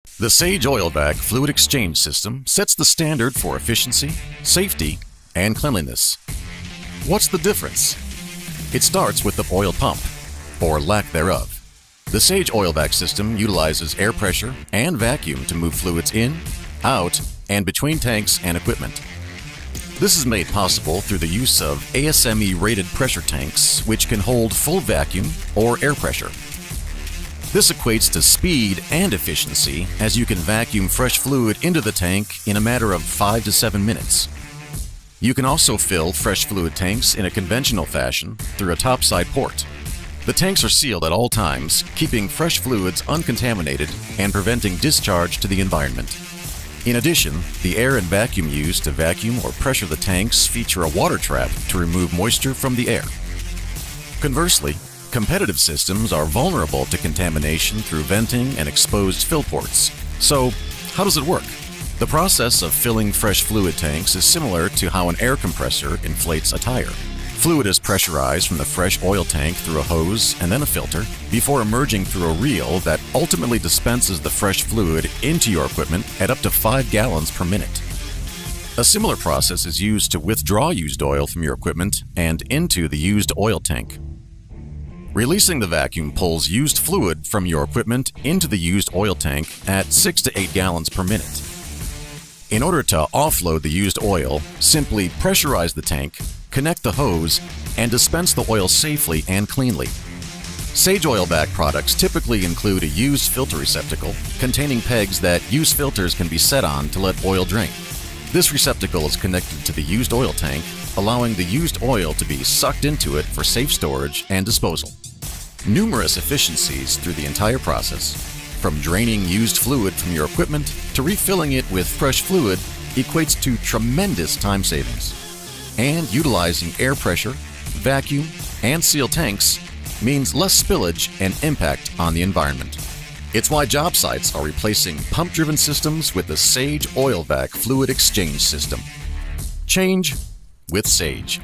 The Sage OilVac Fluid Exchange System sets the standard for efficiency, safety, and cleanliness. What's the difference? It starts with the oil pump, or lack thereof. The Sage OilVac system utilizes air pressure and vacuum to move fluids in, out, and between tanks and equipment. This is made possible through the use of ASME-rated pressure tanks, which can hold full vacuum or air pressure. This equates to speed and efficiency, as you can vacuum fresh fluid into the tank in a matter of 5 to 7 minutes. You can also fill fresh fluid tanks in a conventional fashion through a topside port. The tanks are sealed at all times, keeping fresh fluids uncontaminated and preventing discharge to the environment. In addition, the air and vacuum used to vacuum or pressure the tanks feature a water trap to remove moisture from the air. Conversely, competitive systems are vulnerable to contamination through venting and exposed fill ports. So, how does it work? The process of filling fresh fluid tanks is similar to how an air compressor inflates a tire. Fluid is pressurized from the fresh oil tank through a hose and then a filter before emerging through a reel that ultimately dispenses the fresh fluid into your equipment at up to 5 gallons per minute. A similar process is used to withdraw used oil from your equipment and into the used oil tank. Releasing the vacuum pulls used fluid from your equipment into the used oil tank at 6 to 8 gallons per minute. In order to offload the used oil, simply pressurize the tank, connect the hose, and dispense the oil safely and cleanly. Sage OilVac products typically include a used filter receptacle containing pegs that used filters can be set on to let oil drain. This receptacle is connected to the used oil tank, allowing the used oil to be sucked into it for safe storage and disposal. Numerous efficiencies through the entire process, from draining used fluid from your equipment to refilling it with fresh fluid, equates to tremendous time savings. And utilizing air pressure, vacuum, and sealed tanks means less spillage and impact on the environment. It's why job sites are replacing pump-driven systems with the Sage OilVac Fluid Exchange System. Change with Sage.